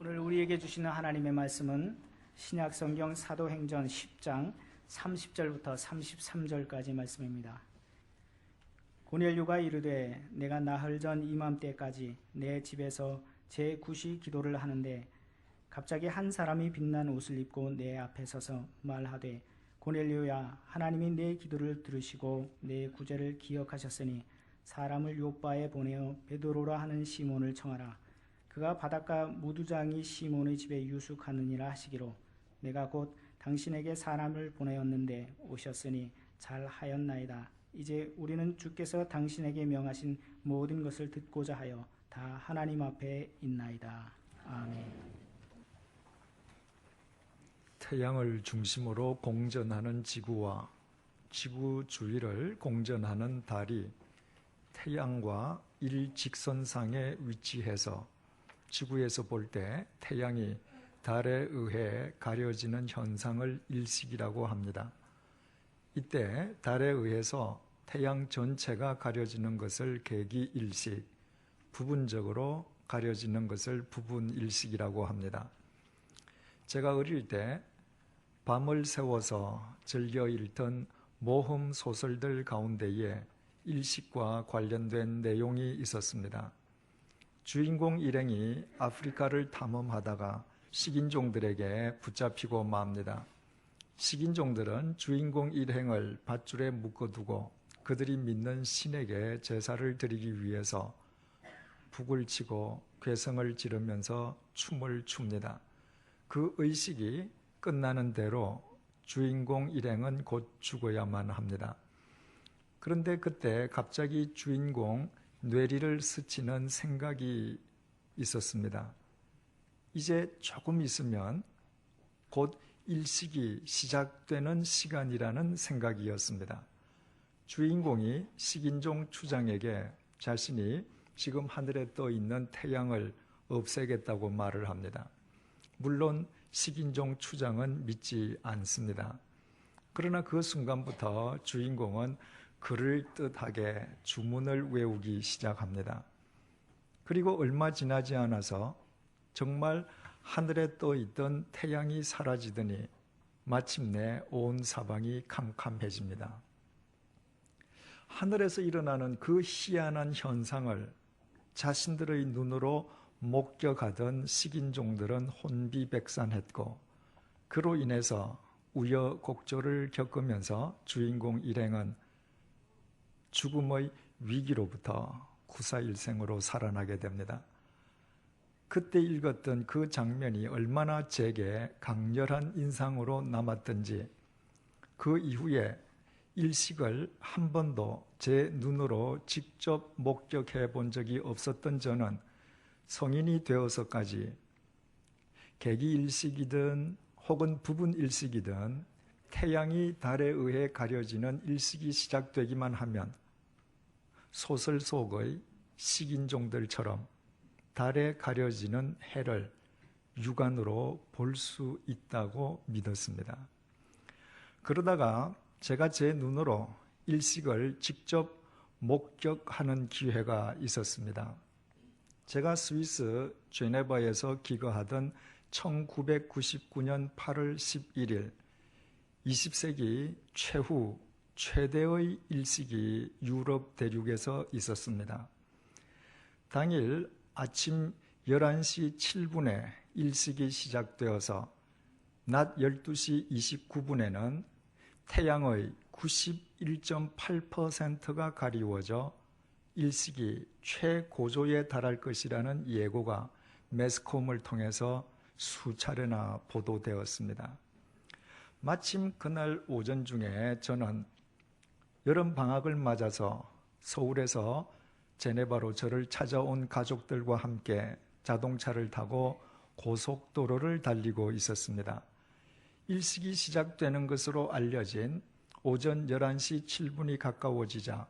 오늘 우리에게 주시는 하나님의 말씀은 신약성경 사도행전 10장 30절부터 33절까지 말씀입니다. 고넬료가 이르되 내가 나흘 전 이맘때까지 내 집에서 제9시 기도를 하는데 갑자기 한 사람이 빛난 옷을 입고 내 앞에 서서 말하되 고넬료야, 하나님이 내 기도를 들으시고 내 구제를 기억하셨으니 사람을 요바에 보내어 베드로라 하는 시몬을 청하라. 그가 바닷가 무두장이 시몬의 집에 유숙하느니라 하시기로 내가 곧 당신에게 사람을 보내었는데 오셨으니 잘하였나이다. 이제 우리는 주께서 당신에게 명하신 모든 것을 듣고자 하여 다 하나님 앞에 있나이다. 아멘. 태양을 중심으로 공전하는 지구와 지구 주위를 공전하는 달이 태양과 일직선상에 위치해서 지구에서 볼 때 태양이 달에 의해 가려지는 현상을 일식이라고 합니다. 이때 달에 의해서 태양 전체가 가려지는 것을 개기일식, 부분적으로 가려지는 것을 부분일식이라고 합니다. 제가 어릴 때 밤을 새워서 즐겨 읽던 모험 소설들 가운데에 일식과 관련된 내용이 있었습니다. 주인공 일행이 아프리카를 탐험하다가 식인종들에게 붙잡히고 맙니다. 식인종들은 주인공 일행을 밧줄에 묶어두고 그들이 믿는 신에게 제사를 드리기 위해서 북을 치고 괴성을 지르면서 춤을 춥니다. 그 의식이 끝나는 대로 주인공 일행은 곧 죽어야만 합니다. 그런데 그때 갑자기 주인공 뇌리를 스치는 생각이 있었습니다. 이제 조금 있으면 곧 일식이 시작되는 시간이라는 생각이었습니다. 주인공이 식인종 추장에게 자신이 지금 하늘에 떠 있는 태양을 없애겠다고 말을 합니다. 물론 식인종 추장은 믿지 않습니다. 그러나 그 순간부터 주인공은 그럴듯하게 주문을 외우기 시작합니다. 그리고 얼마 지나지 않아서 정말 하늘에 떠 있던 태양이 사라지더니 마침내 온 사방이 캄캄해집니다. 하늘에서 일어나는 그 희한한 현상을 자신들의 눈으로 목격하던 식인종들은 혼비백산했고 그로 인해서 우여곡절을 겪으면서 주인공 일행은 죽음의 위기로부터 구사일생으로 살아나게 됩니다. 그때 읽었던 그 장면이 얼마나 제게 강렬한 인상으로 남았던지 그 이후에 일식을 한 번도 제 눈으로 직접 목격해 본 적이 없었던 저는 성인이 되어서까지 개기일식이든 혹은 부분일식이든 태양이 달에 의해 가려지는 일식이 시작되기만 하면 소설 속의 식인종들처럼 달에 가려지는 해를 육안으로 볼 수 있다고 믿었습니다. 그러다가 제가 제 눈으로 일식을 직접 목격하는 기회가 있었습니다. 제가 스위스 제네바에서 기거하던 1999년 8월 11일 20세기 최대의 일식이 유럽 대륙에서 있었습니다. 당일 아침 11시 7분에 일식이 시작되어서 낮 12시 29분에는 태양의 91.8%가 가리워져 일식이 최고조에 달할 것이라는 예고가 매스컴을 통해서 수차례나 보도되었습니다. 마침 그날 오전 중에 저는 여름 방학을 맞아서 서울에서 제네바로 저를 찾아온 가족들과 함께 자동차를 타고 고속도로를 달리고 있었습니다. 일식이 시작되는 것으로 알려진 오전 11시 7분이 가까워지자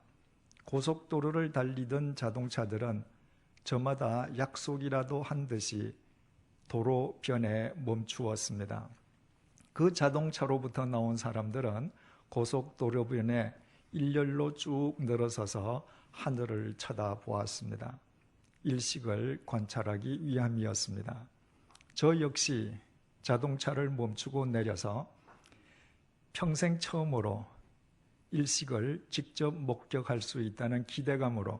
고속도로를 달리던 자동차들은 저마다 약속이라도 한 듯이 도로변에 멈추었습니다. 그 자동차로부터 나온 사람들은 고속도로변에 일렬로 쭉 늘어서서 하늘을 쳐다보았습니다. 일식을 관찰하기 위함이었습니다. 저 역시 자동차를 멈추고 내려서 평생 처음으로 일식을 직접 목격할 수 있다는 기대감으로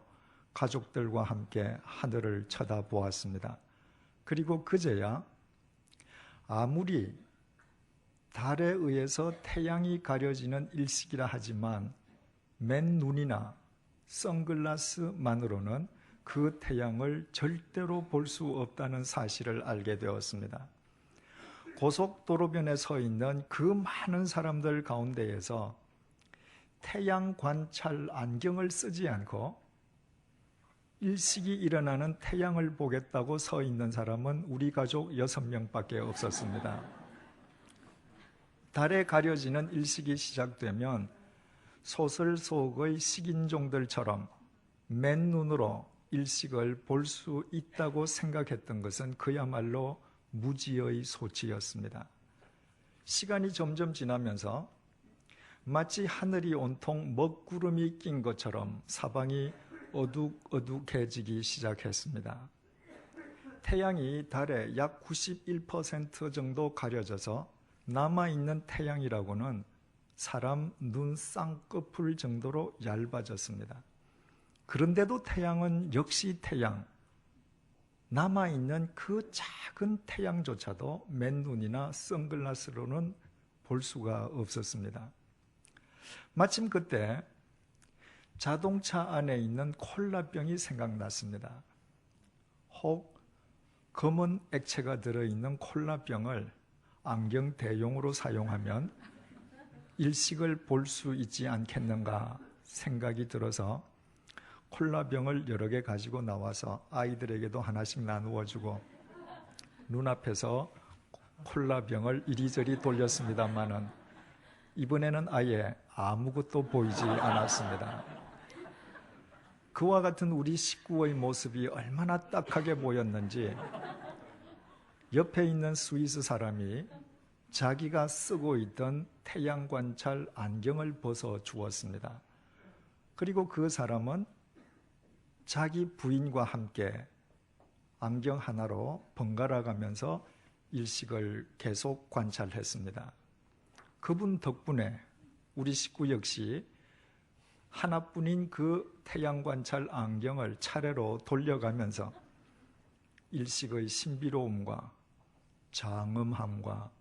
가족들과 함께 하늘을 쳐다보았습니다. 그리고 그제야 아무리 달에 의해서 태양이 가려지는 일식이라 하지만 맨눈이나 선글라스만으로는 그 태양을 절대로 볼 수 없다는 사실을 알게 되었습니다. 고속도로변에 서 있는 그 많은 사람들 가운데에서 태양 관찰 안경을 쓰지 않고 일식이 일어나는 태양을 보겠다고 서 있는 사람은 우리 가족 6명밖에 없었습니다. 달에 가려지는 일식이 시작되면 소설 속의 식인종들처럼 맨눈으로 일식을 볼 수 있다고 생각했던 것은 그야말로 무지의 소치였습니다. 시간이 점점 지나면서 마치 하늘이 온통 먹구름이 낀 것처럼 사방이 어둑어둑해지기 시작했습니다. 태양이 달의 약 91% 정도 가려져서 남아있는 태양이라고는 사람 눈 쌍꺼풀 정도로 얇아졌습니다. 그런데도 태양은 역시 태양, 남아있는 그 작은 태양조차도 맨눈이나 선글라스로는 볼 수가 없었습니다. 마침 그때 자동차 안에 있는 콜라병이 생각났습니다. 혹 검은 액체가 들어있는 콜라병을 안경 대용으로 사용하면 일식을 볼 수 있지 않겠는가 생각이 들어서 콜라병을 여러 개 가지고 나와서 아이들에게도 하나씩 나누어 주고 눈앞에서 콜라병을 이리저리 돌렸습니다마는 이번에는 아예 아무것도 보이지 않았습니다. 그와 같은 우리 식구의 모습이 얼마나 딱하게 보였는지 옆에 있는 스위스 사람이 자기가 쓰고 있던 태양 관찰 안경을 벗어 주었습니다. 그리고 그 사람은 자기 부인과 함께 안경 하나로 번갈아 가면서 일식을 계속 관찰했습니다. 그분 덕분에 우리 식구 역시 하나뿐인 그 태양 관찰 안경을 차례로 돌려가면서 일식의 신비로움과 장엄함과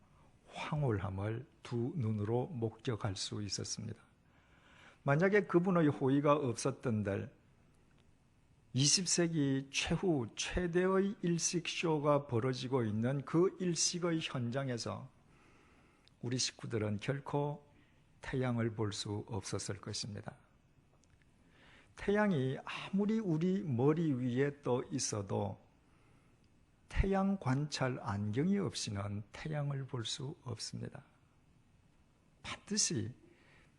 황홀함을 두 눈으로 목격할 수 있었습니다. 만약에 그분의 호의가 없었던들 20세기 최후 최대의 일식쇼가 벌어지고 있는 그 일식의 현장에서 우리 식구들은 결코 태양을 볼 수 없었을 것입니다. 태양이 아무리 우리 머리 위에 떠 있어도 태양 관찰 안경이 없이는 태양을 볼 수 없습니다. 반드시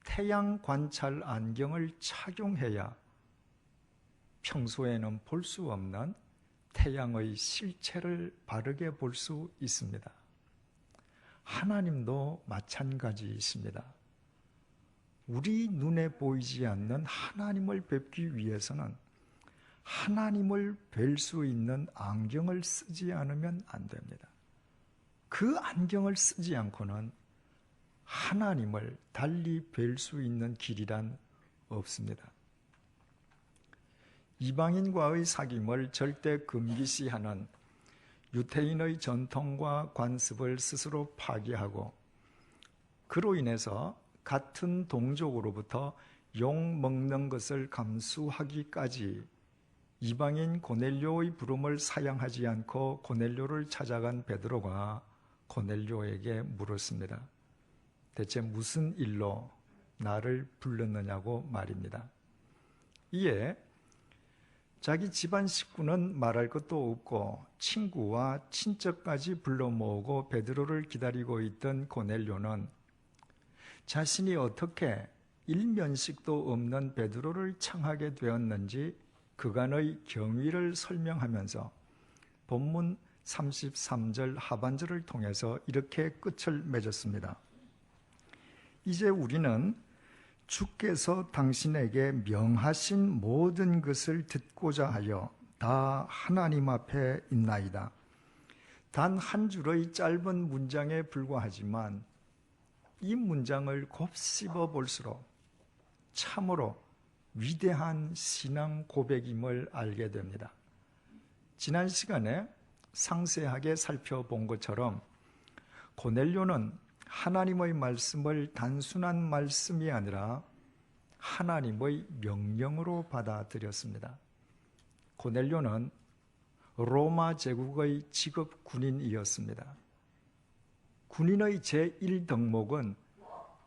태양 관찰 안경을 착용해야 평소에는 볼 수 없는 태양의 실체를 바르게 볼 수 있습니다. 하나님도 마찬가지이십니다. 우리 눈에 보이지 않는 하나님을 뵙기 위해서는 하나님을 뵐 수 있는 안경을 쓰지 않으면 안 됩니다. 그 안경을 쓰지 않고는 하나님을 달리 뵐 수 있는 길이란 없습니다. 이방인과의 사귐을 절대 금기시하는 유태인의 전통과 관습을 스스로 파괴하고 그로 인해서 같은 동족으로부터 욕 먹는 것을 감수하기까지 이방인 고넬료의 부름을 사양하지 않고 고넬료를 찾아간 베드로가 고넬료에게 물었습니다. 대체 무슨 일로 나를 불렀느냐고 말입니다. 이에 자기 집안 식구는 말할 것도 없고 친구와 친척까지 불러 모으고 베드로를 기다리고 있던 고넬료는 자신이 어떻게 일면식도 없는 베드로를 청하게 되었는지 그간의 경위를 설명하면서 본문 33절 하반절을 통해서 이렇게 끝을 맺었습니다. 이제 우리는 주께서 당신에게 명하신 모든 것을 듣고자 하여 다 하나님 앞에 있나이다. 단 한 줄의 짧은 문장에 불과하지만 이 문장을 곱씹어 볼수록 참으로 위대한 신앙 고백임을 알게 됩니다. 지난 시간에 상세하게 살펴본 것처럼 고넬료는 하나님의 말씀을 단순한 말씀이 아니라 하나님의 명령으로 받아들였습니다. 고넬료는 로마 제국의 직업 군인이었습니다. 군인의 제1덕목은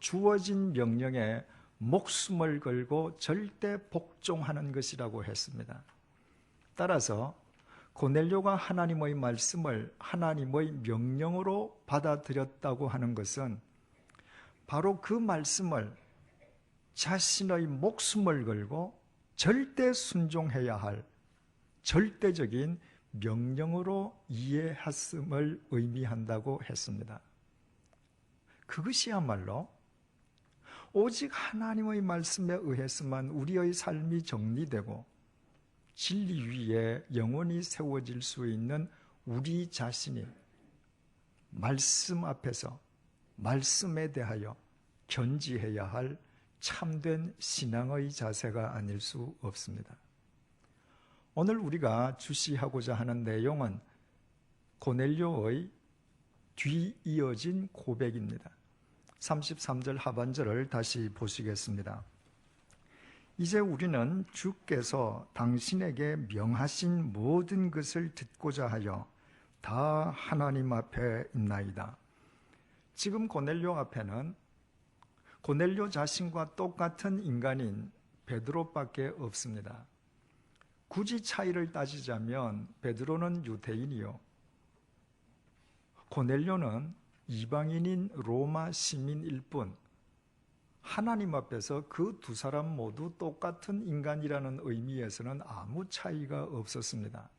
주어진 명령에 목숨을 걸고 절대 복종하는 것이라고 했습니다. 따라서 고넬료가 하나님의 말씀을 하나님의 명령으로 받아들였다고 하는 것은 바로 그 말씀을 자신의 목숨을 걸고 절대 순종해야 할 절대적인 명령으로 이해했음을 의미한다고 했습니다. 그것이야말로 오직 하나님의 말씀에 의해서만 우리의 삶이 정리되고 진리 위에 영원히 세워질 수 있는 우리 자신이 말씀 앞에서 말씀에 대하여 견지해야 할 참된 신앙의 자세가 아닐 수 없습니다. 오늘 우리가 주시하고자 하는 내용은 고넬료의 뒤이어진 고백입니다. 33절 하반절을 다시 보시겠습니다. 이제 우리는 주께서 당신에게 명하신 모든 것을 듣고자 하여 다 하나님 앞에 있나이다. 지금 고넬료 앞에는 고넬료 자신과 똑같은 인간인 베드로밖에 없습니다. 굳이 차이를 따지자면 베드로는 유대인이요, 고넬료는 이방인인 로마 시민일 뿐, 하나님 앞에서 그 두 사람 모두 똑같은 인간이라는 의미에서는 아무 차이가 없었습니다.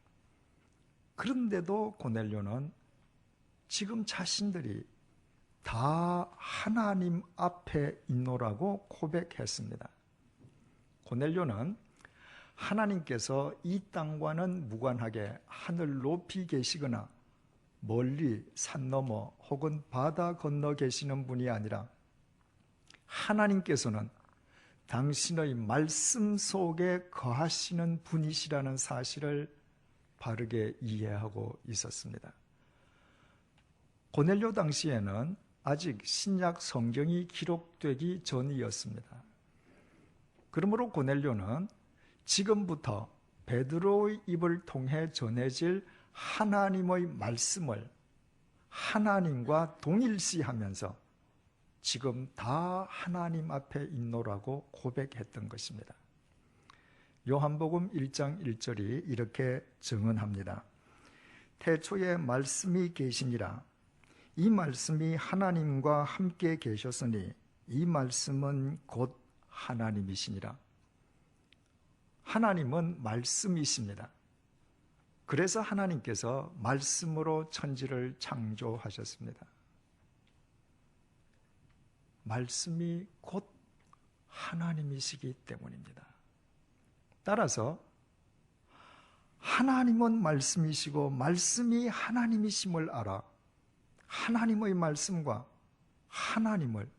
그런데도 고넬료는 지금 자신들이 다 하나님 앞에 있노라고 고백했습니다. 고넬료는 하나님께서 이 땅과는 무관하게 하늘 높이 계시거나 멀리 산 너머 혹은 바다 건너 계시는 분이 아니라 하나님께서는 당신의 말씀 속에 거하시는 분이시라는 사실을 바르게 이해하고 있었습니다. 고넬료 당시에는 아직 신약 성경이 기록되기 전이었습니다. 그러므로 고넬료는 지금부터 베드로의 입을 통해 전해질 하나님의 말씀을 하나님과 동일시하면서 지금 다 하나님 앞에 있노라고 고백했던 것입니다. 요한복음 1장 1절이 이렇게 증언합니다. 태초에 말씀이 계시니라. 이 말씀이 하나님과 함께 계셨으니 이 말씀은 곧 하나님이시니라. 하나님은 말씀이십니다. 그래서 하나님께서 말씀으로 천지를 창조하셨습니다. 말씀이 곧 하나님이시기 때문입니다. 따라서 하나님은 말씀이시고 말씀이 하나님이심을 알아 하나님의 말씀과 하나님을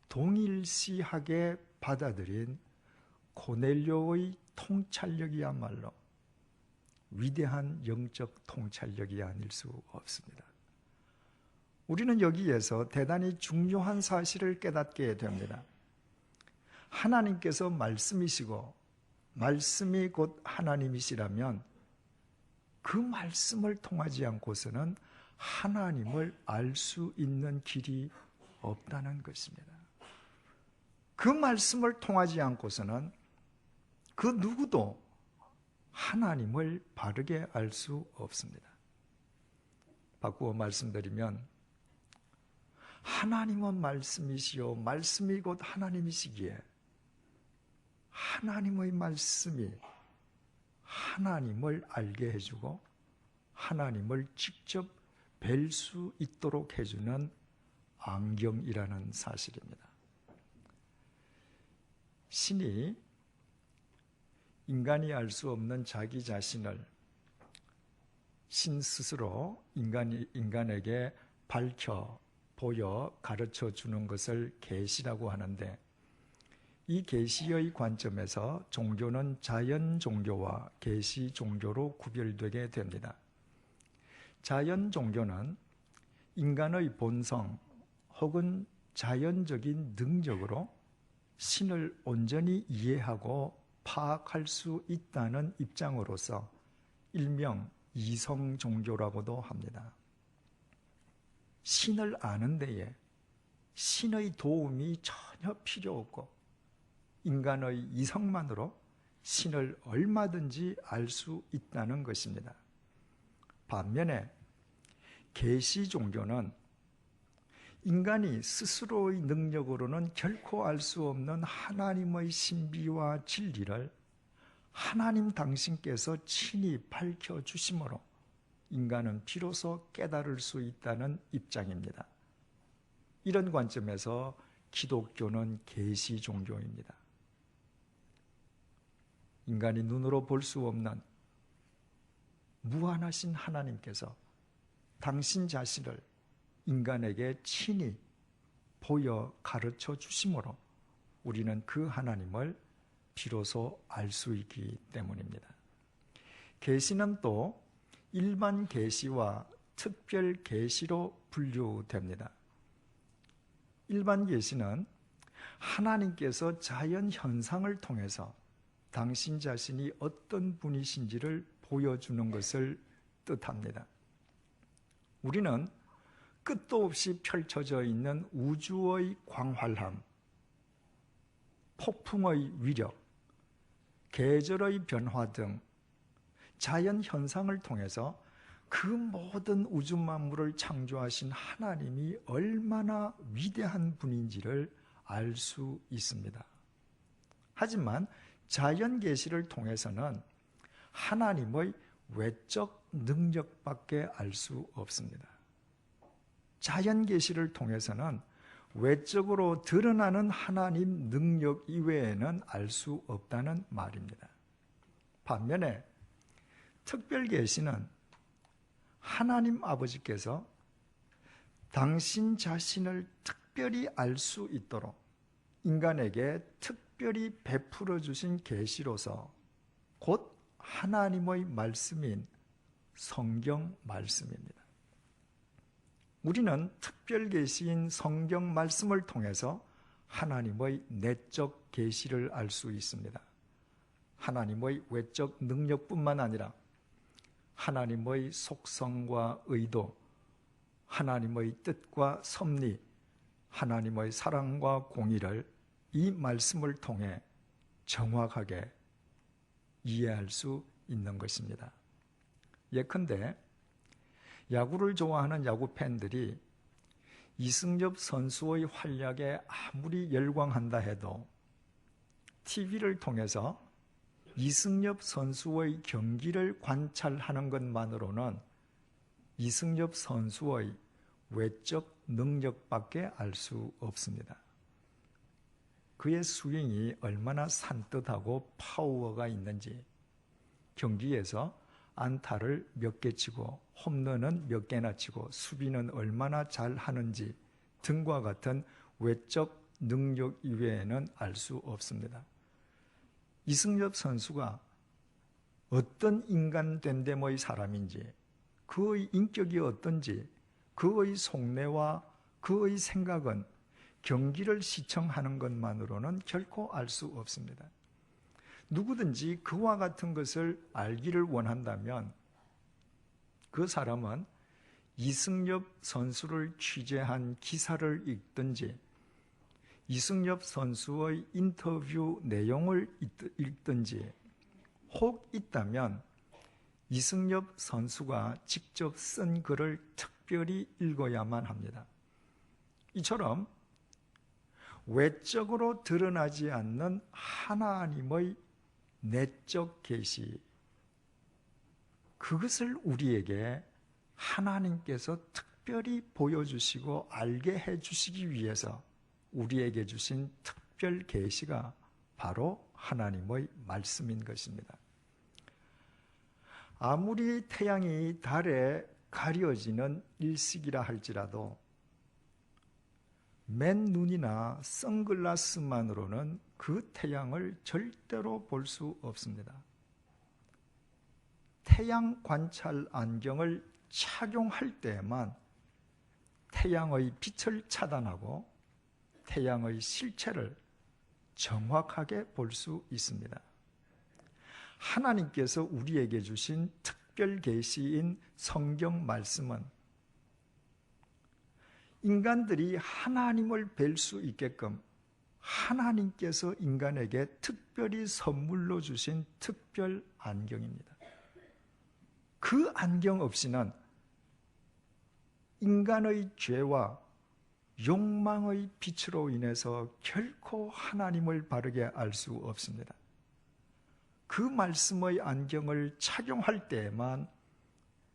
동일시하게 받아들인 고넬료의 통찰력이야말로 위대한 영적 통찰력이 아닐 수 없습니다. 우리는 여기에서 대단히 중요한 사실을 깨닫게 됩니다. 하나님께서 말씀이시고 말씀이 곧 하나님이시라면 그 말씀을 통하지 않고서는 하나님을 알 수 있는 길이 없다는 것입니다. 그 말씀을 통하지 않고서는 그 누구도 하나님을 바르게 알 수 없습니다. 바꾸어 말씀드리면 하나님은 말씀이시요 말씀이 곧 하나님이시기에 하나님의 말씀이 하나님을 알게 해주고 하나님을 직접 뵐 수 있도록 해주는 안경이라는 사실입니다. 신이 인간이 알 수 없는 자기 자신을 신 스스로 인간에게 밝혀 보여 가르쳐 주는 것을 계시라고 하는데, 이 계시의 관점에서 종교는 자연 종교와 계시 종교로 구별되게 됩니다. 자연 종교는 인간의 본성 혹은 자연적인 능력으로 신을 온전히 이해하고 파악할 수 있다는 입장으로서 일명 이성 종교라고도 합니다. 신을 아는 데에 신의 도움이 전혀 필요 없고 인간의 이성만으로 신을 얼마든지 알 수 있다는 것입니다. 반면에 계시 종교는 인간이 스스로의 능력으로는 결코 알 수 없는 하나님의 신비와 진리를 하나님 당신께서 친히 밝혀주심으로 인간은 비로소 깨달을 수 있다는 입장입니다. 이런 관점에서 기독교는 계시 종교입니다. 인간이 눈으로 볼 수 없는 무한하신 하나님께서 당신 자신을 인간에게 친히 보여 가르쳐 주심으로 우리는 그 하나님을 비로소 알 수 있기 때문입니다. 계시는 또 일반 계시와 특별 계시로 분류됩니다. 일반 계시는 하나님께서 자연 현상을 통해서 당신 자신이 어떤 분이신지를 보여주는 것을 뜻합니다. 우리는 끝도 없이 펼쳐져 있는 우주의 광활함, 폭풍의 위력, 계절의 변화 등 자연 현상을 통해서 그 모든 우주 만물을 창조하신 하나님이 얼마나 위대한 분인지를 알 수 있습니다. 하지만 자연 계시를 통해서는 하나님의 외적 능력밖에 알 수 없습니다. 자연 계시를 통해서는 외적으로 드러나는 하나님 능력 이외에는 알 수 없다는 말입니다. 반면에 특별 계시는 하나님 아버지께서 당신 자신을 특별히 알 수 있도록 인간에게 특별히 베풀어 주신 계시로서 곧 하나님의 말씀인 성경 말씀입니다. 우리는 특별 계시인 성경 말씀을 통해서 하나님의 내적 계시를 알 수 있습니다. 하나님의 외적 능력뿐만 아니라 하나님의 속성과 의도, 하나님의 뜻과 섭리, 하나님의 사랑과 공의를 이 말씀을 통해 정확하게 이해할 수 있는 것입니다. 예컨대 야구를 좋아하는 야구 팬들이 이승엽 선수의 활약에 아무리 열광한다 해도 TV를 통해서 이승엽 선수의 경기를 관찰하는 것만으로는 이승엽 선수의 외적 능력밖에 알 수 없습니다. 그의 스윙이 얼마나 산뜻하고 파워가 있는지, 경기에서 안타를 몇 개 치고 홈런은 몇 개나 치고 수비는 얼마나 잘하는지 등과 같은 외적 능력 이외에는 알 수 없습니다. 이승엽 선수가 어떤 인간됨됨의 사람인지, 그의 인격이 어떤지, 그의 속내와 그의 생각은 경기를 시청하는 것만으로는 결코 알 수 없습니다. 누구든지 그와 같은 것을 알기를 원한다면 그 사람은 이승엽 선수를 취재한 기사를 읽든지 이승엽 선수의 인터뷰 내용을 읽든지, 혹 있다면 이승엽 선수가 직접 쓴 글을 특별히 읽어야만 합니다. 이처럼 외적으로 드러나지 않는 하나님의 내적 계시, 그것을 우리에게 하나님께서 특별히 보여주시고 알게 해주시기 위해서 우리에게 주신 특별 계시가 바로 하나님의 말씀인 것입니다. 아무리 태양이 달에 가려지는 일식이라 할지라도 맨눈이나 선글라스만으로는 그 태양을 절대로 볼 수 없습니다. 태양 관찰 안경을 착용할 때에만 태양의 빛을 차단하고 태양의 실체를 정확하게 볼 수 있습니다. 하나님께서 우리에게 주신 특별 계시인 성경 말씀은 인간들이 하나님을 뵐 수 있게끔 하나님께서 인간에게 특별히 선물로 주신 특별 안경입니다. 그 안경 없이는 인간의 죄와 욕망의 빛으로 인해서 결코 하나님을 바르게 알 수 없습니다. 그 말씀의 안경을 착용할 때에만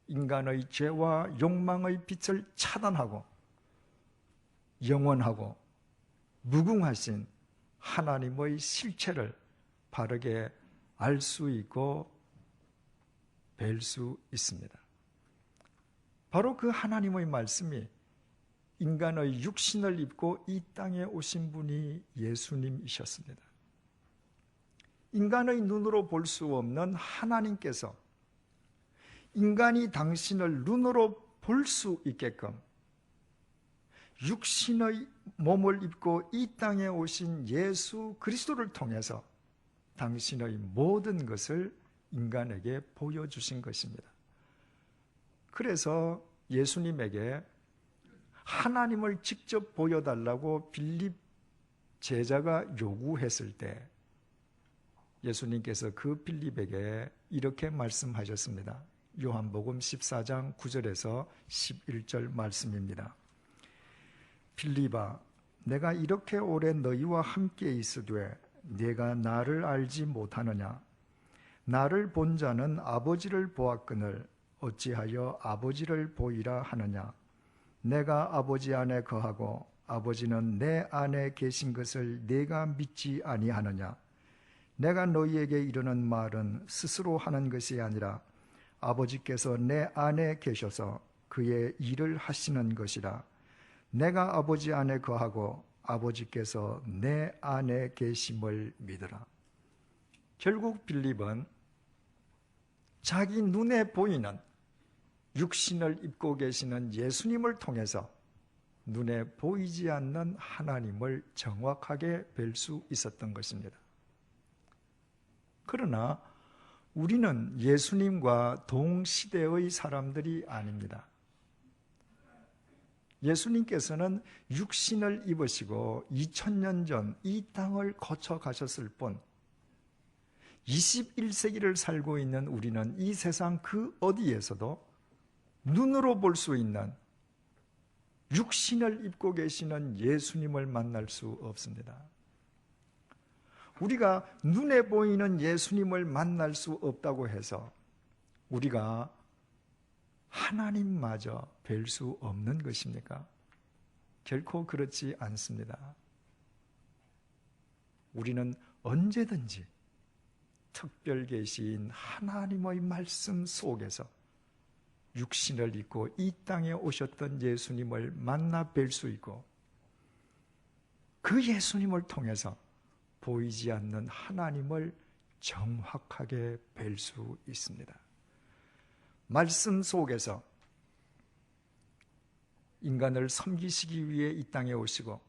인간의 죄와 욕망의 빛을 차단하고 영원하고 무궁하신 하나님의 실체를 바르게 알 수 있고 뵐 수 있습니다. 바로 그 하나님의 말씀이 인간의 육신을 입고 이 땅에 오신 분이 예수님이셨습니다. 인간의 눈으로 볼 수 없는 하나님께서 인간이 당신을 눈으로 볼 수 있게끔 육신의 몸을 입고 이 땅에 오신 예수 그리스도를 통해서 당신의 모든 것을 인간에게 보여주신 것입니다. 그래서 예수님에게 하나님을 직접 보여달라고 빌립 제자가 요구했을 때 예수님께서 그 빌립에게 이렇게 말씀하셨습니다. 요한복음 14장 9절에서 11절 말씀입니다. 빌립아, 내가 이렇게 오래 너희와 함께 있으되 네가 나를 알지 못하느냐? 나를 본 자는 아버지를 보았거늘 어찌하여 아버지를 보이라 하느냐? 내가 아버지 안에 거하고 아버지는 내 안에 계신 것을 네가 믿지 아니하느냐? 내가 너희에게 이르는 말은 스스로 하는 것이 아니라 아버지께서 내 안에 계셔서 그의 일을 하시는 것이라. 내가 아버지 안에 거하고 아버지께서 내 안에 계심을 믿으라. 결국 빌립은 자기 눈에 보이는 육신을 입고 계시는 예수님을 통해서 눈에 보이지 않는 하나님을 정확하게 뵐 수 있었던 것입니다. 그러나 우리는 예수님과 동시대의 사람들이 아닙니다. 예수님께서는 육신을 입으시고 2000년 전 이 땅을 거쳐 가셨을 뿐 21세기를 살고 있는 우리는 이 세상 그 어디에서도 눈으로 볼 수 있는 육신을 입고 계시는 예수님을 만날 수 없습니다. 우리가 눈에 보이는 예수님을 만날 수 없다고 해서 우리가 하나님마저 뵐 수 없는 것입니까? 결코 그렇지 않습니다. 우리는 언제든지 특별 계시인 하나님의 말씀 속에서 육신을 입고 이 땅에 오셨던 예수님을 만나 뵐 수 있고 그 예수님을 통해서 보이지 않는 하나님을 정확하게 뵐 수 있습니다. 말씀 속에서 인간을 섬기시기 위해 이 땅에 오시고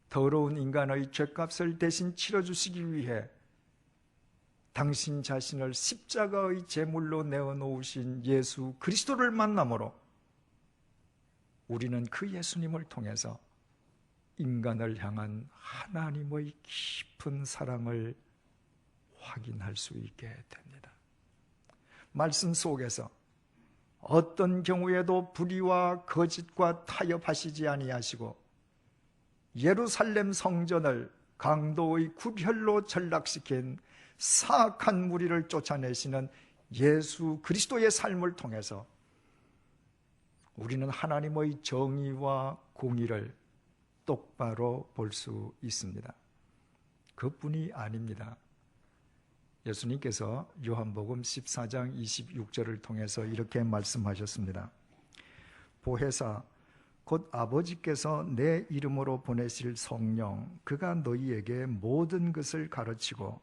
더러운 인간의 죄값을 대신 치러주시기 위해 당신 자신을 십자가의 제물로 내어놓으신 예수 그리스도를 만남으로 우리는 그 예수님을 통해서 인간을 향한 하나님의 깊은 사랑을 확인할 수 있게 됩니다. 말씀 속에서 어떤 경우에도 불의와 거짓과 타협하시지 아니하시고 예루살렘 성전을 강도의 구별로 전락시킨 사악한 무리를 쫓아내시는 예수 그리스도의 삶을 통해서 우리는 하나님의 정의와 공의를 똑바로 볼 수 있습니다. 그뿐이 아닙니다. 예수님께서 요한복음 14장 26절을 통해서 이렇게 말씀하셨습니다. 보혜사 곧 아버지께서 내 이름으로 보내실 성령 그가 너희에게 모든 것을 가르치고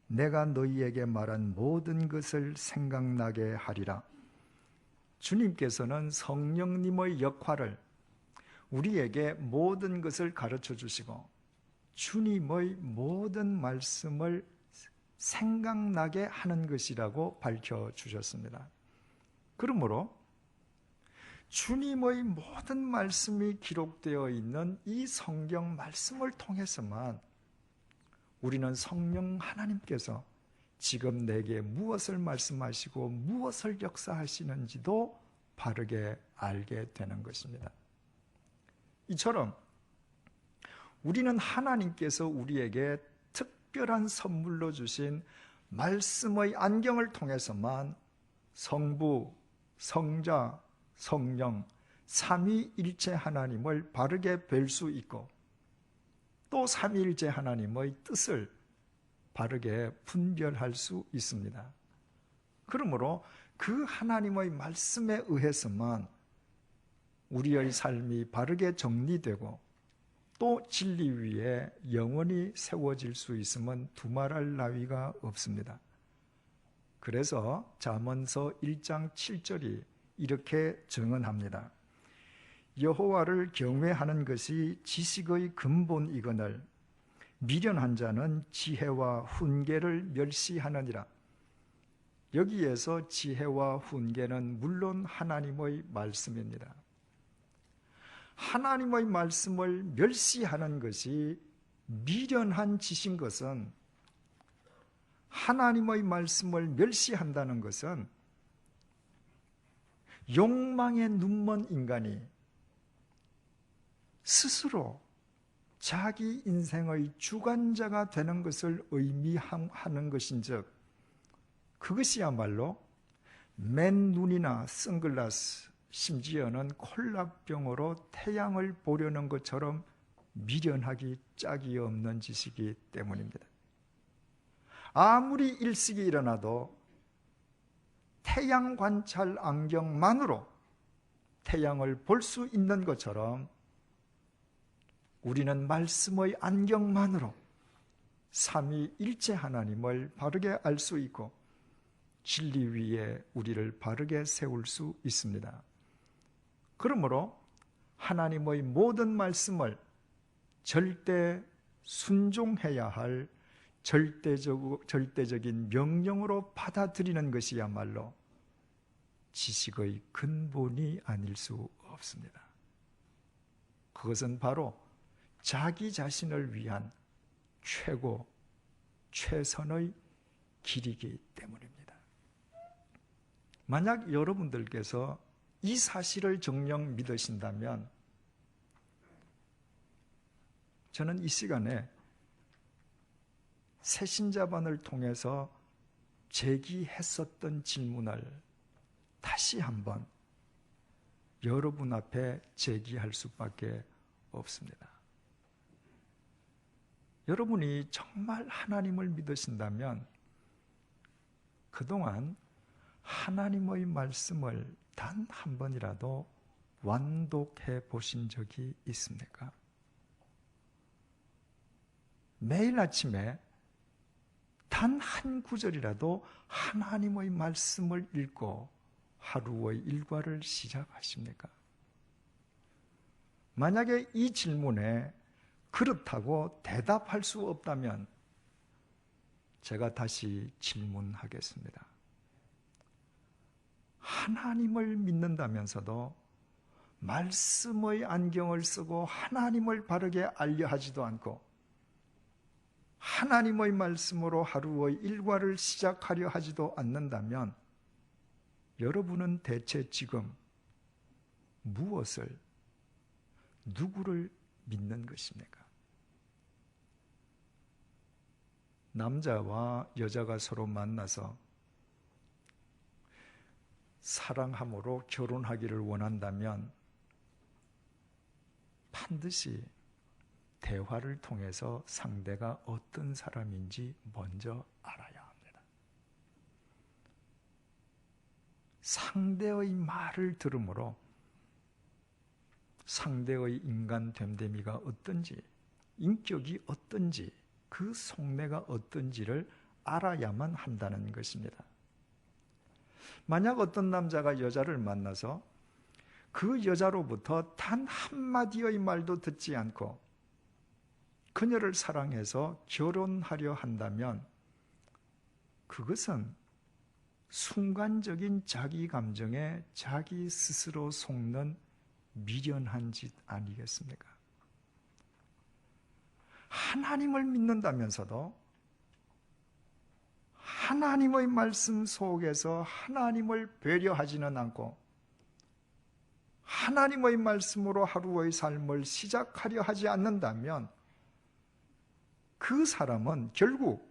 내가 너희에게 말한 모든 것을 생각나게 하리라. 주님께서는 성령님의 역할을 우리에게 모든 것을 가르쳐 주시고 주님의 모든 말씀을 생각나게 하는 것이라고 밝혀주셨습니다. 그러므로 주님의 모든 말씀이 기록되어 있는 이 성경 말씀을 통해서만 우리는 성령 하나님께서 지금 내게 무엇을 말씀하시고 무엇을 역사하시는지도 바르게 알게 되는 것입니다. 이처럼 우리는 하나님께서 우리에게 특별한 선물로 주신 말씀의 안경을 통해서만 성부, 성자, 성령, 삼위일체 하나님을 바르게 뵐 수 있고 또 삼위일체 하나님의 뜻을 바르게 분별할 수 있습니다. 그러므로 그 하나님의 말씀에 의해서만 우리의 삶이 바르게 정리되고 또 진리 위에 영원히 세워질 수 있으면 두말할 나위가 없습니다. 그래서 잠언서 1장 7절이 이렇게 증언합니다. 여호와를 경외하는 것이 지식의 근본이거늘 미련한 자는 지혜와 훈계를 멸시하느니라. 여기에서 지혜와 훈계는 물론 하나님의 말씀입니다. 하나님의 말씀을 멸시하는 것이 미련한 짓인 것은 하나님의 말씀을 멸시한다는 것은 욕망에 눈먼 인간이 스스로 자기 인생의 주관자가 되는 것을 의미하는 것인즉 그것이야말로 맨눈이나 선글라스 심지어는 콜라병으로 태양을 보려는 것처럼 미련하기 짝이 없는 짓이기 때문입니다. 아무리 일식이 일어나도 태양 관찰 안경만으로 태양을 볼 수 있는 것처럼 우리는 말씀의 안경만으로 삼위일체 하나님을 바르게 알 수 있고 진리 위에 우리를 바르게 세울 수 있습니다. 그러므로 하나님의 모든 말씀을 절대 순종해야 할 절대적인 명령으로 받아들이는 것이야말로 지식의 근본이 아닐 수 없습니다. 그것은 바로 자기 자신을 위한 최고, 최선의 길이기 때문입니다. 만약 여러분들께서 이 사실을 정녕 믿으신다면 저는 이 시간에 새신자반을 통해서 제기했었던 질문을 다시 한번 여러분 앞에 제기할 수밖에 없습니다. 여러분이 정말 하나님을 믿으신다면 그동안 하나님의 말씀을 단 한 번이라도 완독해 보신 적이 있습니까? 매일 아침에 단 한 구절이라도 하나님의 말씀을 읽고 하루의 일과를 시작하십니까? 만약에 이 질문에 그렇다고 대답할 수 없다면 제가 다시 질문하겠습니다. 하나님을 믿는다면서도 말씀의 안경을 쓰고 하나님을 바르게 알려 하지도 않고 하나님의 말씀으로 하루의 일과를 시작하려 하지도 않는다면 여러분은 대체 지금 무엇을, 누구를 믿는 것입니까? 남자와 여자가 서로 만나서 사랑함으로 결혼하기를 원한다면 반드시 대화를 통해서 상대가 어떤 사람인지 먼저 알아야 합니다. 상대의 말을 들으므로 상대의 인간 됨됨이가 어떤지, 인격이 어떤지, 그 속내가 어떤지를 알아야만 한다는 것입니다. 만약 어떤 남자가 여자를 만나서 그 여자로부터 단 한마디의 말도 듣지 않고 그녀를 사랑해서 결혼하려 한다면 그것은 순간적인 자기 감정에 자기 스스로 속는 미련한 짓 아니겠습니까? 하나님을 믿는다면서도 하나님의 말씀 속에서 하나님을 배려하지는 않고 하나님의 말씀으로 하루의 삶을 시작하려 하지 않는다면 그 사람은 결국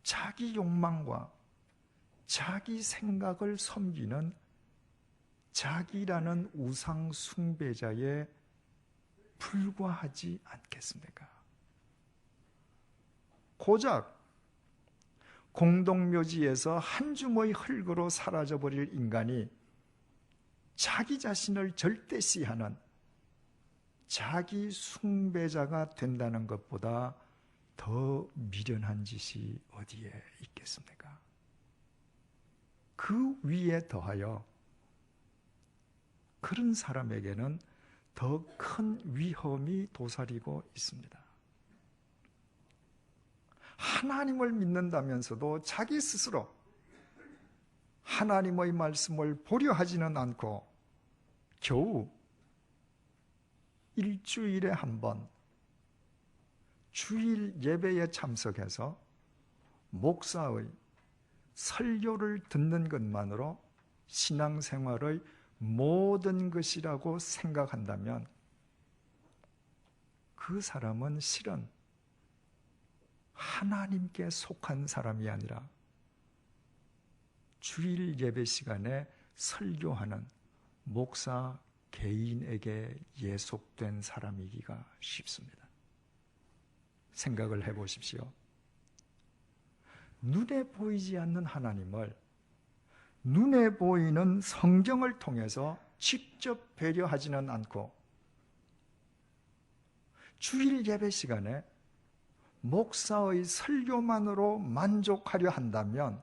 자기 욕망과 자기 생각을 섬기는 자기라는 우상 숭배자에 불과하지 않겠습니까? 고작 공동묘지에서 한 줌의 흙으로 사라져버릴 인간이 자기 자신을 절대시하는 자기 숭배자가 된다는 것보다 더 미련한 짓이 어디에 있겠습니까? 그 위에 더하여 그런 사람에게는 더 큰 위험이 도사리고 있습니다. 하나님을 믿는다면서도 자기 스스로 하나님의 말씀을 보려 하지는 않고 겨우 일주일에 한 번 주일 예배에 참석해서 목사의 설교를 듣는 것만으로 신앙생활의 모든 것이라고 생각한다면 그 사람은 실은 하나님께 속한 사람이 아니라 주일 예배 시간에 설교하는 목사 개인에게 예속된 사람이기가 쉽습니다. 생각을 해보십시오. 눈에 보이지 않는 하나님을 눈에 보이는 성경을 통해서 직접 배려하지는 않고 주일 예배 시간에 목사의 설교만으로 만족하려 한다면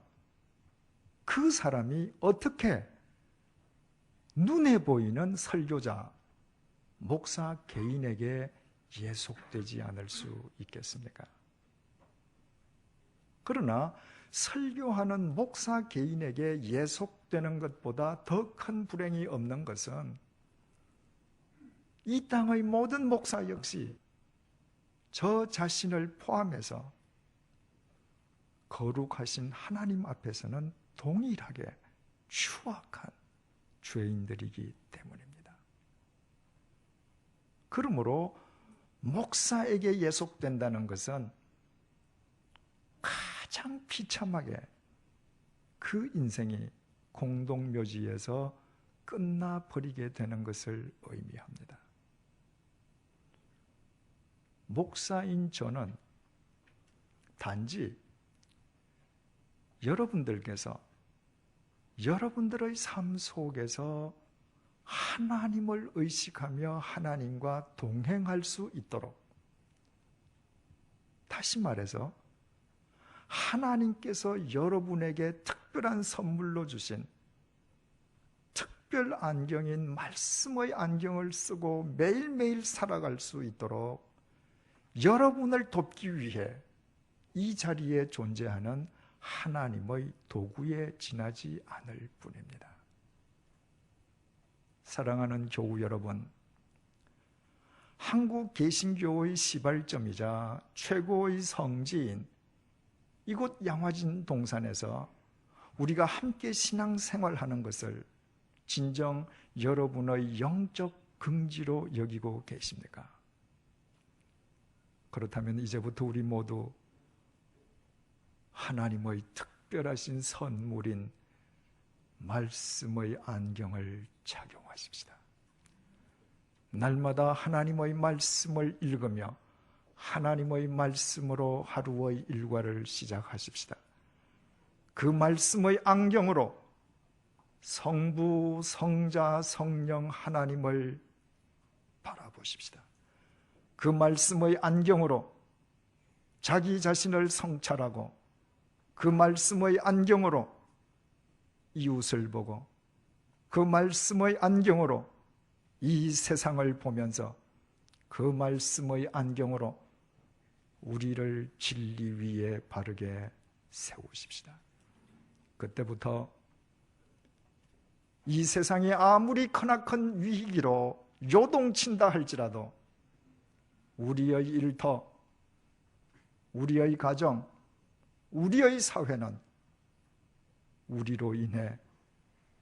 그 사람이 어떻게 눈에 보이는 설교자, 목사 개인에게 예속되지 않을 수 있겠습니까? 그러나 설교하는 목사 개인에게 예속되는 것보다 더 큰 불행이 없는 것은 이 땅의 모든 목사 역시 저 자신을 포함해서 거룩하신 하나님 앞에서는 동일하게 추악한 죄인들이기 때문입니다. 그러므로 목사에게 예속된다는 것은 가장 비참하게 그 인생이 공동묘지에서 끝나버리게 되는 것을 의미합니다. 목사인 저는 단지 여러분들께서 여러분들의 삶 속에서 하나님을 의식하며 하나님과 동행할 수 있도록, 다시 말해서 하나님께서 여러분에게 특별한 선물로 주신 특별 안경인 말씀의 안경을 쓰고 매일매일 살아갈 수 있도록 여러분을 돕기 위해 이 자리에 존재하는 하나님의 도구에 지나지 않을 뿐입니다. 사랑하는 교우 여러분, 한국 개신교의 시발점이자 최고의 성지인 이곳 양화진 동산에서 우리가 함께 신앙생활하는 것을 진정 여러분의 영적 긍지로 여기고 계십니까? 그렇다면 이제부터 우리 모두 하나님의 특별하신 선물인 말씀의 안경을 착용하십시다. 날마다 하나님의 말씀을 읽으며 하나님의 말씀으로 하루의 일과를 시작하십시다. 그 말씀의 안경으로 성부, 성자, 성령 하나님을 바라보십시다. 그 말씀의 안경으로 자기 자신을 성찰하고 그 말씀의 안경으로 이웃을 보고 그 말씀의 안경으로 이 세상을 보면서 그 말씀의 안경으로 우리를 진리 위에 바르게 세우십시다. 그때부터 이 세상이 아무리 크나큰 위기로 요동친다 할지라도 우리의 일터, 우리의 가정, 우리의 사회는 우리로 인해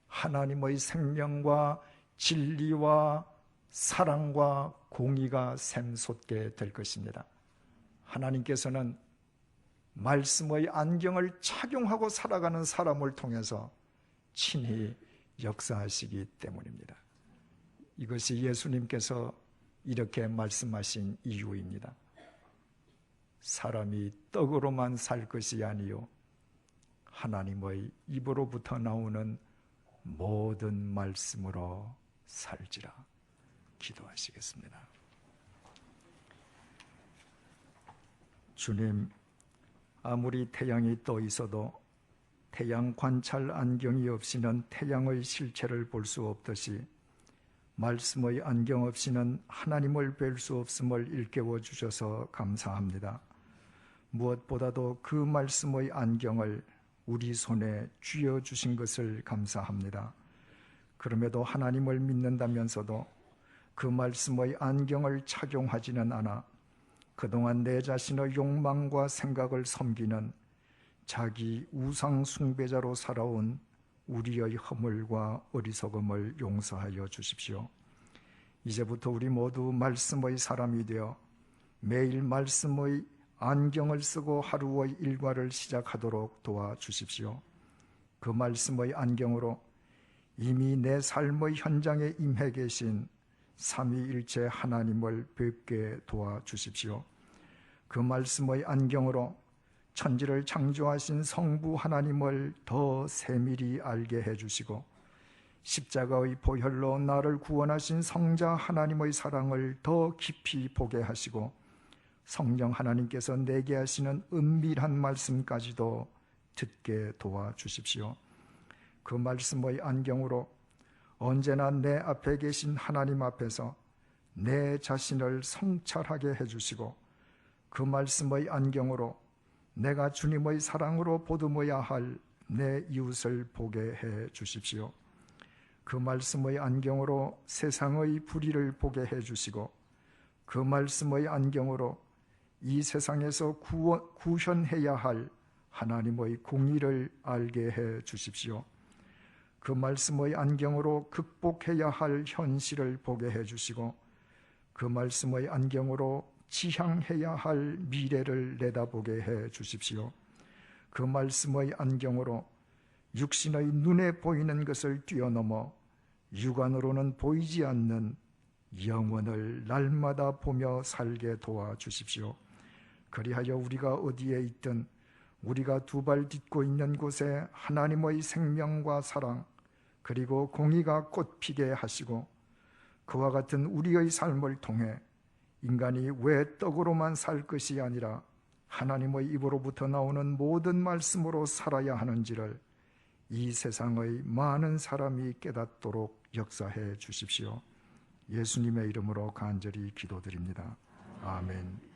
하나님의 생명과 진리와 사랑과 공의가 샘솟게 될 것입니다. 하나님께서는 말씀의 안경을 착용하고 살아가는 사람을 통해서 친히 역사하시기 때문입니다. 이것이 예수님께서 이렇게 말씀하신 이유입니다. 사람이 떡으로만 살 것이 아니요 하나님의 입으로부터 나오는 모든 말씀으로 살지라. 기도하시겠습니다. 주님, 아무리 태양이 떠 있어도 태양 관찰 안경이 없이는 태양의 실체를 볼 수 없듯이 말씀의 안경 없이는 하나님을 뵐 수 없음을 일깨워 주셔서 감사합니다. 무엇보다도 그 말씀의 안경을 우리 손에 쥐어 주신 것을 감사합니다. 그럼에도 하나님을 믿는다면서도 그 말씀의 안경을 착용하지는 않아 그동안 내 자신의 욕망과 생각을 섬기는 자기 우상 숭배자로 살아온 우리의 허물과 어리석음을 용서하여 주십시오. 이제부터 우리 모두 말씀의 사람이 되어 매일 말씀의 안경을 쓰고 하루의 일과를 시작하도록 도와주십시오. 그 말씀의 안경으로 이미 내 삶의 현장에 임해 계신 삼위일체 하나님을 뵙게 도와주십시오. 그 말씀의 안경으로 천지를 창조하신 성부 하나님을 더 세밀히 알게 해주시고 십자가의 보혈로 나를 구원하신 성자 하나님의 사랑을 더 깊이 보게 하시고 성령 하나님께서 내게 하시는 은밀한 말씀까지도 듣게 도와주십시오. 그 말씀의 안경으로 언제나 내 앞에 계신 하나님 앞에서 내 자신을 성찰하게 해주시고 그 말씀의 안경으로 내가 주님의 사랑으로 보듬어야 할 내 이웃을 보게 해 주십시오. 그 말씀의 안경으로 세상의 불의를 보게 해 주시고 그 말씀의 안경으로 이 세상에서 구현해야 할 하나님의 공의를 알게 해 주십시오. 그 말씀의 안경으로 극복해야 할 현실을 보게 해 주시고 그 말씀의 안경으로 지향해야 할 미래를 내다보게 해 주십시오. 그 말씀의 안경으로 육신의 눈에 보이는 것을 뛰어넘어 육안으로는 보이지 않는 영원을 날마다 보며 살게 도와주십시오. 그리하여 우리가 어디에 있든 우리가 두 발 딛고 있는 곳에 하나님의 생명과 사랑 그리고 공의가 꽃피게 하시고 그와 같은 우리의 삶을 통해 인간이 왜 떡으로만 살 것이 아니라 하나님의 입으로부터 나오는 모든 말씀으로 살아야 하는지를 이 세상의 많은 사람이 깨닫도록 역사해 주십시오. 예수님의 이름으로 간절히 기도드립니다. 아멘.